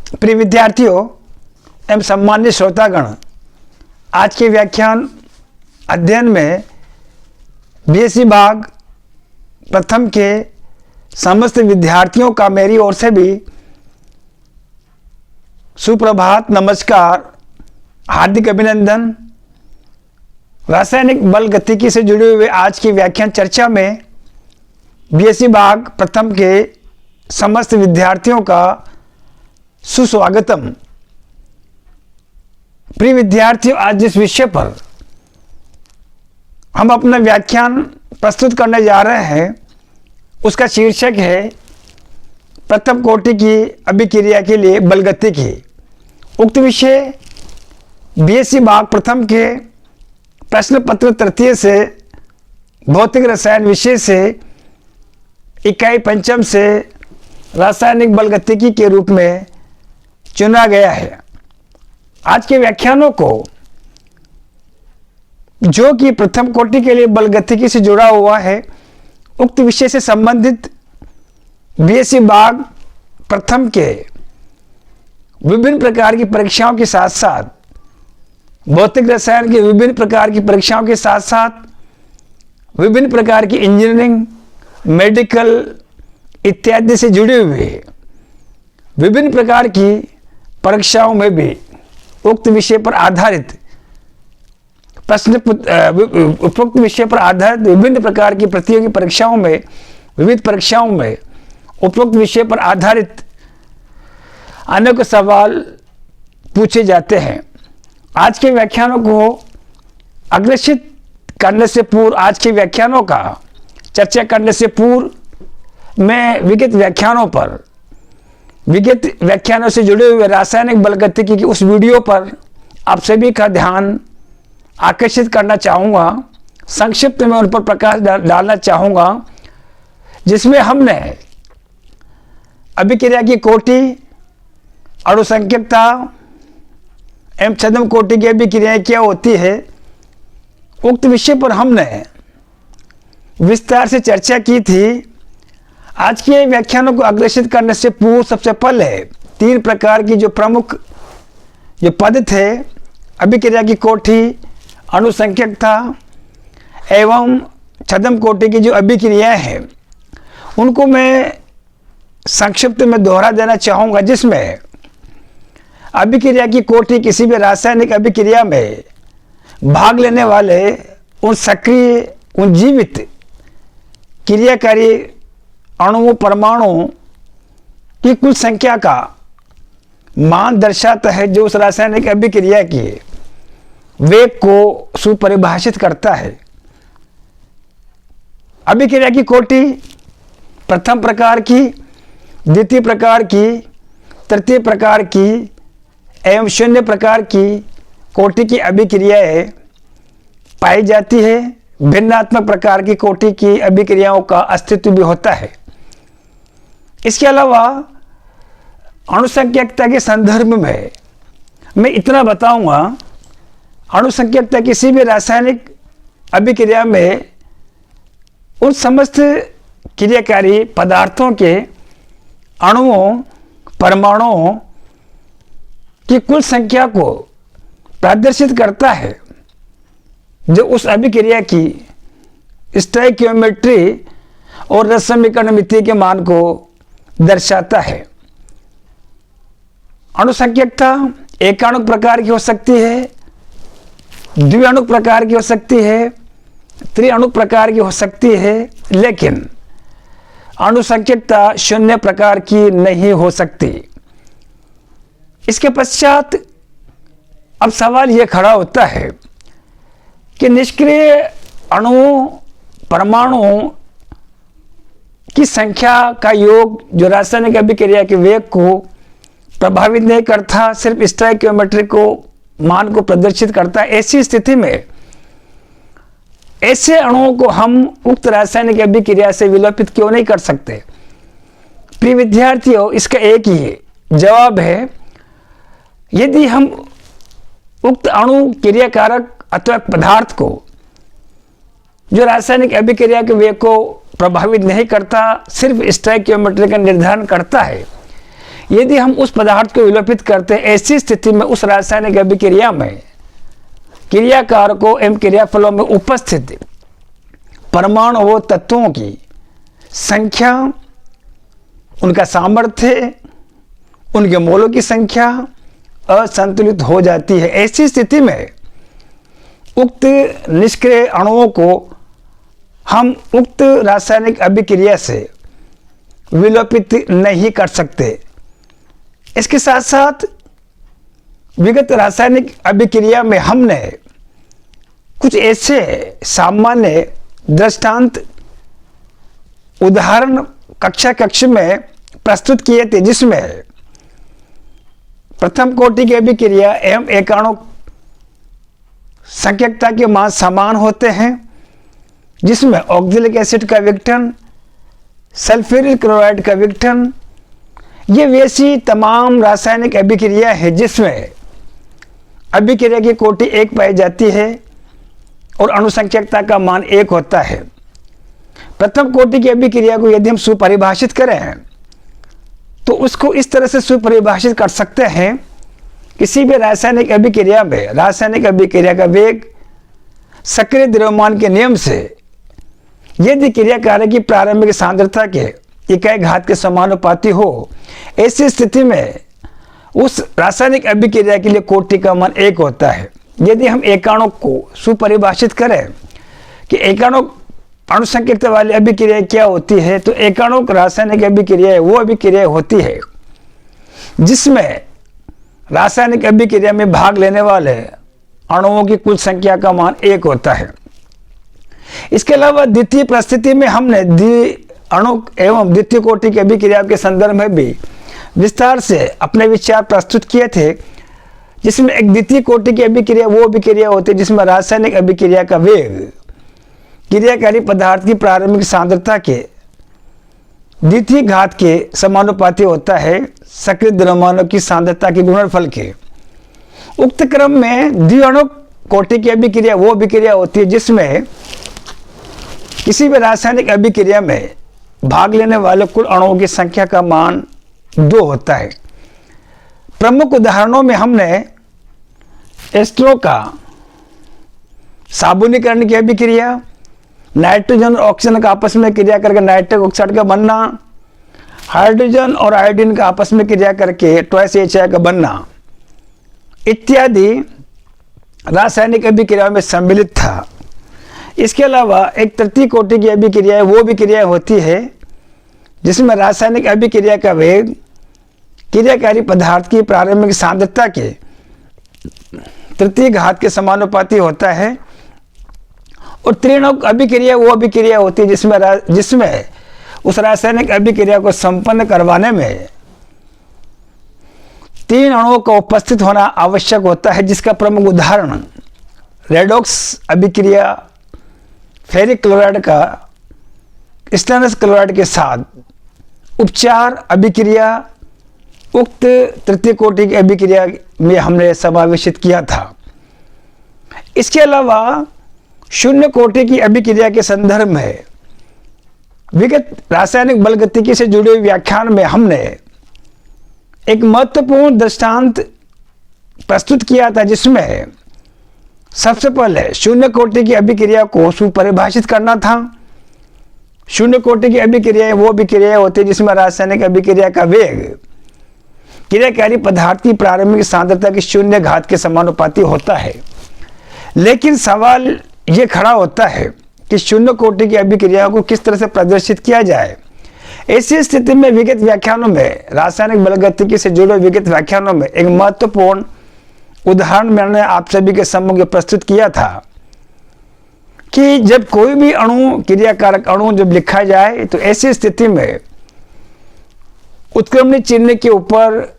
प्रिय विद्यार्थियों एवं सम्मानित श्रोतागण, आज के व्याख्यान अध्ययन में बीएससी भाग प्रथम के समस्त विद्यार्थियों का मेरी ओर से भी सुप्रभात, नमस्कार, हार्दिक अभिनंदन। रासायनिक बल गतिकी से जुड़े हुए आज की व्याख्यान चर्चा में बीएससी भाग प्रथम के समस्त विद्यार्थियों का सुस्वागतम। प्रिय विद्यार्थियों, आज जिस विषय पर हम अपना व्याख्यान प्रस्तुत करने जा रहे हैं उसका शीर्षक है प्रथम कोटि की अभिक्रिया के लिए बलगतिकी। उक्त विषय बीएससी भाग प्रथम के प्रश्न पत्र तृतीय से भौतिक रसायन विषय से इकाई पंचम से रासायनिक बलगतिकी के रूप में चुना गया है। आज के व्याख्यानों को जो कि प्रथम कोटि के लिए बलगतिकी से जुड़ा हुआ है, उक्त विषय से संबंधित बीएससी भाग प्रथम के विभिन्न प्रकार की परीक्षाओं के साथ साथ भौतिक रसायन की विभिन्न प्रकार की परीक्षाओं के साथ साथ विभिन्न प्रकार की इंजीनियरिंग, मेडिकल इत्यादि से जुड़े हुए विभिन्न प्रकार की परीक्षाओं में भी उक्त विषय पर आधारित उपरोक्त विषय पर आधारित विभिन्न प्रकार की प्रतियोगी परीक्षाओं में, विविध परीक्षाओं में उपरोक्त विषय पर आधारित अनेक सवाल पूछे जाते हैं। आज के व्याख्यानों को अग्रेसित करने से पूर्व, आज के व्याख्यानों का चर्चा करने से पूर्व मैं विगत व्याख्यानों से जुड़े हुए रासायनिक बलगतिकी की उस वीडियो पर आप सभी का ध्यान आकर्षित करना चाहूँगा। संक्षिप्त में उन पर प्रकाश डालना चाहूँगा, जिसमें हमने अभिक्रिया की कोटि, अणुसंख्यकता एवं छद्म कोटि की अभिक्रियाएं क्या होती है, उक्त विषय पर हमने विस्तार से चर्चा की थी। आज के व्याख्यानों को अग्रेसित करने से पूर्व सबसे पहले तीन प्रकार की जो प्रमुख जो पद थे, अभिक्रिया की कोटि, अणुसंख्यकता एवं छद्म कोटि की जो अभिक्रियाएं हैं, उनको मैं संक्षिप्त में दोहरा देना चाहूँगा। जिसमें अभिक्रिया की कोटि किसी भी रासायनिक अभिक्रिया में भाग लेने वाले उन सक्रिय, उन जीवित क्रियाकारी अणुओं, परमाणुओं की कुल संख्या का मान दर्शाता है, जो उस रासायनिक अभिक्रिया की वेग को सुपरिभाषित करता है। अभिक्रिया की कोटि प्रथम प्रकार की, द्वितीय प्रकार की, तृतीय प्रकार की एवं शून्य प्रकार की कोटि की अभिक्रियाएं पाई जाती है। भिन्नात्मक प्रकार की कोटि की अभिक्रियाओं का अस्तित्व भी होता है। इसके अलावा अणुसंख्यकता के संदर्भ में मैं इतना बताऊंगा, अणुसंख्यकता किसी भी रासायनिक अभिक्रिया में उन समस्त क्रियाकारी पदार्थों के अणुओं, परमाणुओं की कुल संख्या को प्रदर्शित करता है, जो उस अभिक्रिया की स्टोइकियोमेट्री और रस समीकरण मिति के मान को दर्शाता है। अणुसंख्यकता एकाणुक प्रकार की हो सकती है, द्विअणुक प्रकार की हो सकती है, त्रिअणुक प्रकार की हो सकती है, लेकिन अणुसंख्यकता शून्य प्रकार की नहीं हो सकती। इसके पश्चात अब सवाल यह खड़ा होता है कि निष्क्रिय अणुओं, परमाणुओं की संख्या का योग जो रासायनिक अभिक्रिया के वेग को प्रभावित नहीं करता, सिर्फ स्टोइकियोमेट्री को मान को प्रदर्शित करता है। ऐसी स्थिति में ऐसे अणुओं को हम उक्त रासायनिक अभिक्रिया से विलोपित क्यों नहीं कर सकते? प्रिय विद्यार्थियों, इसका एक ही जवाब है, यदि हम उक्त अणु क्रियाकारक अथवा पदार्थ को जो रासायनिक अभिक्रिया के वेग को प्रभावित नहीं करता, सिर्फ स्टोइकियोमेट्री का निर्धारण करता है, यदि हम उस पदार्थ को विलोपित करते हैं, ऐसी स्थिति में उस रासायनिक अभिक्रिया में क्रियाकारकों एवं क्रियाफलों में उपस्थित परमाणु व तत्वों की संख्या, उनका सामर्थ्य, उनके मोलों की संख्या असंतुलित हो जाती है। ऐसी स्थिति में उक्त निष्क्रिय अणुओं को हम उक्त रासायनिक अभिक्रिया से विलोपित नहीं कर सकते। इसके साथ साथ विगत रासायनिक अभिक्रिया में हमने कुछ ऐसे सामान्य दृष्टांत उदाहरण कक्ष में प्रस्तुत किए थे, जिसमें प्रथम कोटि की अभिक्रिया एवं एकाणु संख्यकता के मान समान होते हैं, जिसमें ऑक्जेलिक एसिड का विघटन, सल्फ्यूरिल क्लोराइड का विघटन, ये वैसी तमाम रासायनिक अभिक्रिया है जिसमें अभिक्रिया की कोटि 1 पाई जाती है और अणुसंख्यकता का मान 1 होता है। प्रथम कोटि की अभिक्रिया को यदि हम सुपरिभाषित करें तो उसको इस तरह से सुपरिभाषित कर सकते हैं, किसी भी रासायनिक अभिक्रिया में रासायनिक अभिक्रिया का वेग सक्रिय द्रव्यमान के नियम से यदि क्रियाकारक की प्रारंभिक सांद्रता के इकाई घात के समानुपाती हो, ऐसी स्थिति में उस रासायनिक अभिक्रिया के लिए कोटि का मान 1 होता है। यदि हम एकाणु को सुपरिभाषित करें कि एकाणु अणुसंख्यकता वाली अभिक्रिया क्या होती है, तो एकाणु रासायनिक अभिक्रिया वो अभिक्रिया होती है जिसमें रासायनिक अभिक्रिया में भाग लेने वाले अणुओं की कुल संख्या का मान 1 होता है। इसके अलावा द्वितीय परिस्थिति में हमने अणु एवं द्वितीय कोटि की अभिक्रिया के संदर्भ में भी विस्तार से अपने विचार प्रस्तुत किए थे, जिसमें एक द्वितीय कोटि की अभिक्रिया वो अभिक्रिया होती है जिसमें रासायनिक अभिक्रिया का वेग क्रियाकारी पदार्थ की प्रारंभिक सांद्रता के द्वितीय घात के समानुपाती होता है सक्रिय द्रव्यमानों की सांद्रता के गुणनफल के। उक्त क्रम में द्विअणु कोटि की अभिक्रिया वो अभिक्रिया होती है जिसमें किसी भी रासायनिक अभिक्रिया में भाग लेने वाले कुल अणुओं की संख्या का मान 2 होता है। प्रमुख उदाहरणों में हमने एस्ट्रो का साबुनीकरण की अभिक्रिया, नाइट्रोजन और ऑक्सीजन का आपस में क्रिया करके नाइट्रिक ऑक्साइड का बनना, हाइड्रोजन और आयोडीन का आपस में क्रिया करके HCl का बनना इत्यादि रासायनिक अभिक्रिया में सम्मिलित था। इसके अलावा एक तृतीय कोटि की अभिक्रिया वो अभिक्रिया होती है जिसमें रासायनिक अभिक्रिया का वेग क्रियाकारी पदार्थ की प्रारंभिक सांद्रता के तृतीय घात के समानुपाती होता है। और त्रिअणुक अभिक्रिया वो अभिक्रिया होती है जिसमें उस रासायनिक अभिक्रिया को संपन्न करवाने में 3 अणुओं का उपस्थित होना आवश्यक होता है, जिसका प्रमुख उदाहरण रेडॉक्स अभिक्रिया फेरिक क्लोराइड का स्टेनस क्लोराइड के साथ उपचार अभिक्रिया उक्त तृतीय कोटि की अभिक्रिया में हमने समावेशित किया था। इसके अलावा शून्य कोटि की अभिक्रिया के संदर्भ में विगत रासायनिक बलगतिकी से जुड़े व्याख्यान में हमने एक महत्वपूर्ण दृष्टांत प्रस्तुत किया था, जिसमें सबसे पहले शून्य कोटि की अभिक्रिया को सुपरिभाषित करना था। शून्य कोटि की अभिक्रिया वो अभिक्रिया होती है जिसमें रासायनिक अभिक्रिया का वेग क्रियाकारी पदार्थ की प्रारंभिक सांद्रता की 0 घात के समानुपाती होता है। लेकिन सवाल ये खड़ा होता है कि शून्य कोटि की अभिक्रिया को किस तरह से प्रदर्शित किया जाए। ऐसी स्थिति में विगत व्याख्यानों में रासायनिक बलगतिकी से जुड़े विगत व्याख्यानों में एक महत्वपूर्ण उदाहरण मैंने आप सभी के सम्मुख प्रस्तुत किया था कि जब कोई भी अणु क्रियाकारक अणु जब लिखा जाए तो ऐसी स्थिति में उत्क्रमणी चिन्ह के ऊपर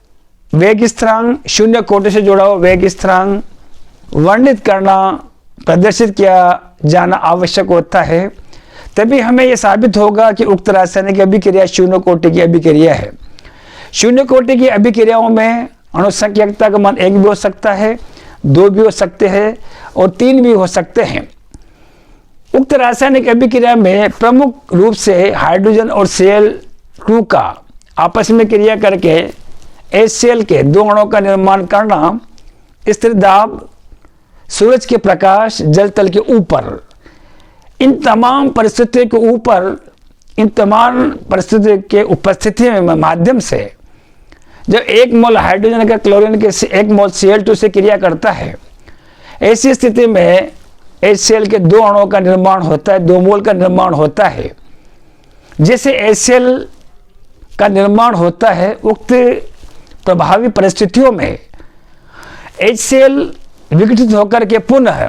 वेग स्थिरांक, शून्य कोटि से जुड़ा हुआ वेग स्थिरांक वर्णित करना, प्रदर्शित किया जाना आवश्यक होता है। तभी हमें यह साबित होगा कि उक्त रासायनिक अभिक्रिया शून्य कोटि की अभिक्रिया है। शून्य कोटि की अभिक्रियाओं में अणुसंख्यकता का मान 1 भी हो सकता है, 2 भी हो सकते हैं और 3 भी हो सकते हैं। उक्त रासायनिक अभिक्रिया में प्रमुख रूप से हाइड्रोजन और Cl2 का आपस में क्रिया करके HCl के 2 अणुओं का निर्माण करना, स्थिर दाब, सूरज के प्रकाश, जल तल के ऊपर, इन तमाम परिस्थितियों के ऊपर, इन तमाम परिस्थितियों के उपस्थिति में माध्यम से जब 1 मोल हाइड्रोजन का क्लोरीन के 1 मोल Cl2 से क्रिया करता है, ऐसी स्थिति में HCl के 2 अणुओं का निर्माण होता है, 2 मोल का निर्माण होता है। जैसे HCl का निर्माण होता है, उक्त प्रभावी परिस्थितियों में HCl विघटित होकर के पुनः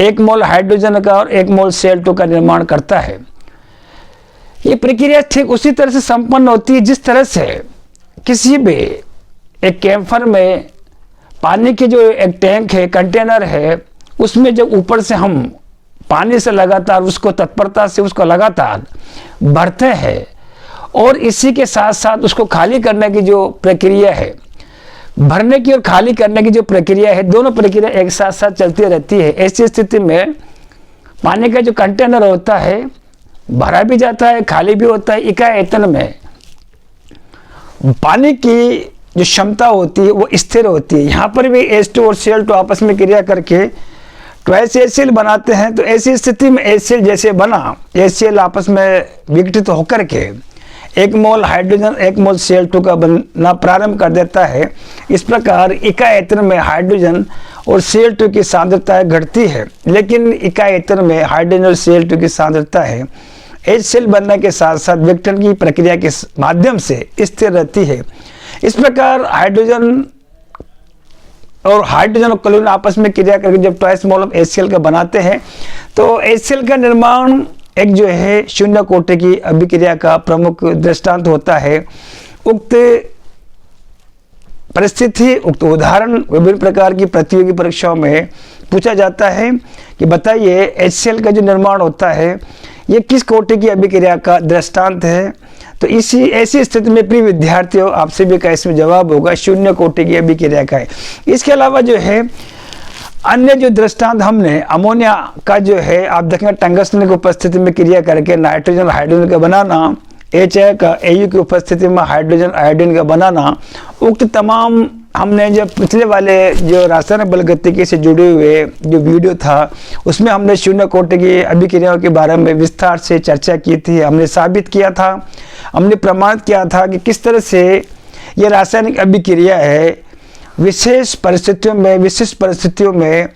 1 मोल हाइड्रोजन का और 1 मोल Cl2 का निर्माण करता है। ये प्रक्रिया ठीक उसी तरह से संपन्न होती है जिस तरह से किसी भी एक कैम्फर में पानी की जो एक टैंक है, कंटेनर है, उसमें जब ऊपर से हम पानी से लगातार उसको तत्परता से उसको लगातार भरते हैं और इसी के साथ साथ उसको खाली करने की जो प्रक्रिया है, भरने की और खाली करने की जो प्रक्रिया है, दोनों प्रक्रिया एक साथ साथ चलती रहती है। ऐसी स्थिति में पानी का जो कंटेनर होता है भरा भी जाता है, खाली भी होता है। इकाई आयतन में पानी की जो क्षमता होती है वो स्थिर होती है। यहाँ पर भी H2 और Cl2 आपस में क्रिया करके ट्वाइस HCl बनाते हैं। तो ऐसी स्थिति में HCl जैसे बना, HCl आपस में विघटित होकर के 1 मोल हाइड्रोजन 1 मोल Cl2 का बनना प्रारंभ कर देता है। इस प्रकार इकाई आयतन में हाइड्रोजन और Cl2 की सांद्रता घटती है, लेकिन इकाई आयतन में हाइड्रोजन और Cl2 की सांद्रता है HCl बनने के साथ साथ विघटन की प्रक्रिया के माध्यम से स्थिर रहती है। इस प्रकार हाइड्रोजन और क्लोरीन आपस में क्रिया करके जब ट्वाइस मोल ऑफ HCl का बनाते हैं, तो HCl का निर्माण एक जो है शून्य कोटि की अभिक्रिया का प्रमुख दृष्टांत होता है। उक्त परिस्थिति, उक्त उदाहरण विभिन्न प्रकार की प्रतियोगी परीक्षाओं में पूछा जाता है कि बताइए HCl का जो निर्माण होता है ये किस कोटि की अभिक्रिया का दृष्टांत है। तो ऐसी स्थिति में प्रिय विद्यार्थियों, आपसे भी का इसमें जवाब होगा शून्य कोटि की अभिक्रिया का है। इसके अलावा जो है अन्य जो दृष्टांत हमने अमोनिया का जो है, आप देखेंगे टंगस्टन की उपस्थिति में क्रिया करके नाइट्रोजन हाइड्रोजन का बनाना, HA का AU की उपस्थिति में हाइड्रोजन आयोडीन का बनाना, उक्त तमाम हमने जब पिछले वाले जो रासायनिक बल गतिकी से जुड़े हुए जो वीडियो था उसमें हमने शून्य कोटि की अभिक्रियाओं के बारे में विस्तार से चर्चा की थी। हमने साबित किया था, हमने प्रमाणित किया था कि किस तरह से ये रासायनिक अभिक्रिया है विशेष परिस्थितियों में, विशिष्ट परिस्थितियों में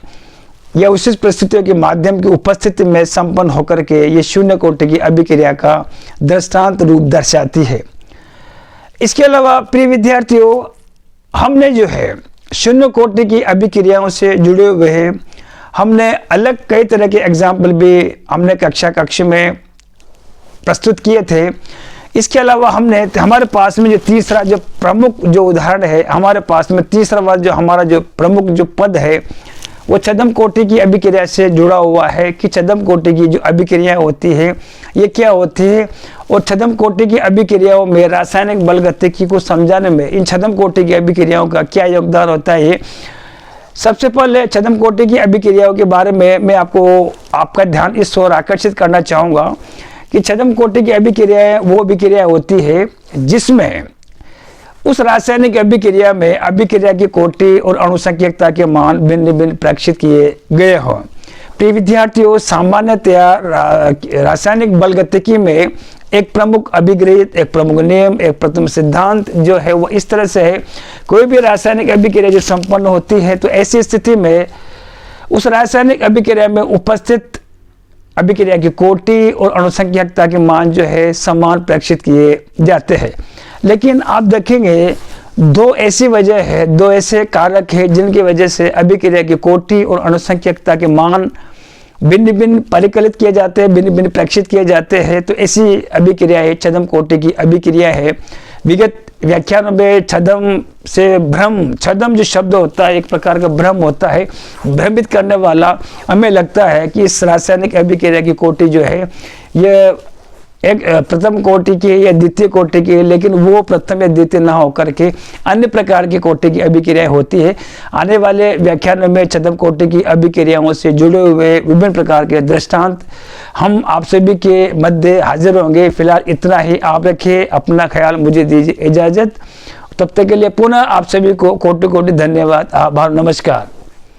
या विशिष्ट परिस्थितियों के माध्यम की उपस्थिति में संपन्न होकर के ये शून्य कोटि की अभिक्रिया का दृष्टांत रूप दर्शाती है। इसके अलावा प्रिय विद्यार्थियों, हमने जो है शून्य कोटि की अभिक्रियाओं से जुड़े हुए हैं, हमने अलग कई तरह के एग्जाम्पल भी हमने कक्ष में प्रस्तुत किए थे। इसके अलावा हमने हमारे पास में जो तीसरा जो प्रमुख जो उदाहरण है, हमारे पास में तीसरा वाला जो हमारा जो प्रमुख जो पद है वो छद्म कोटि की अभिक्रिया से जुड़ा हुआ है कि छद्म कोटि की जो अभिक्रिया होती है ये क्या होती है, और छद्म कोटि की अभिक्रियाओं में रासायनिक बल गतिकी को समझाने में इन छद्म कोटि की अभिक्रियाओं का क्या योगदान होता है। सबसे पहले छद्म कोटि की अभिक्रियाओं के बारे में मैं आपका ध्यान इस ओर आकर्षित करना चाहूँगा कि छद्म कोटि की अभिक्रिया वो अभिक्रिया होती है जिसमें उस रासायनिक अभिक्रिया में अभिक्रिया की कोटि और अणुसंख्यकता के मान भिन्न भिन्न प्रेक्षित किए गए हों। प्रिय विद्यार्थियों, सामान्यतया रासायनिक बल गतिकी में एक प्रमुख अभिगृहित, एक प्रमुख नियम, एक प्रथम सिद्धांत जो है वो इस तरह से है, कोई भी रासायनिक अभिक्रिया जो संपन्न होती है तो ऐसी स्थिति में उस रासायनिक अभिक्रिया में उपस्थित अभिक्रिया की कोटि और अणुसंख्यकता के मान जो है समान प्रेक्षित किए जाते हैं। लेकिन आप देखेंगे दो ऐसी वजह है, दो ऐसे कारक है जिनकी वजह से अभिक्रिया की कोटि और अणुसंख्यकता के मान भिन्न भिन्न परिकलित किए जाते हैं, भिन्न भिन्न प्रेक्षित किए जाते हैं। तो ऐसी अभिक्रिया है छद्म कोटि की अभिक्रिया है। विगत व्याख्यान में छद्म से भ्रम, छद्म जो शब्द होता है एक प्रकार का भ्रम होता है, भ्रमित करने वाला। हमें लगता है कि इस रासायनिक अभिक्रिया की कोटि जो है ये एक प्रथम कोटि की या द्वितीय कोटि की, लेकिन वो प्रथम या द्वितीय ना होकर के अन्य प्रकार की कोटि की अभिक्रिया होती है। आने वाले व्याख्यान में छद्म कोटि की अभिक्रियाओं से जुड़े हुए विभिन्न प्रकार के दृष्टांत हम आप सभी के मध्य हाजिर होंगे। फिलहाल इतना ही, आप रखिए अपना ख्याल, मुझे दीजिए इजाज़त। तब तक के लिए पुनः आप सभी को कोटि कोटि धन्यवाद, आभार, नमस्कार।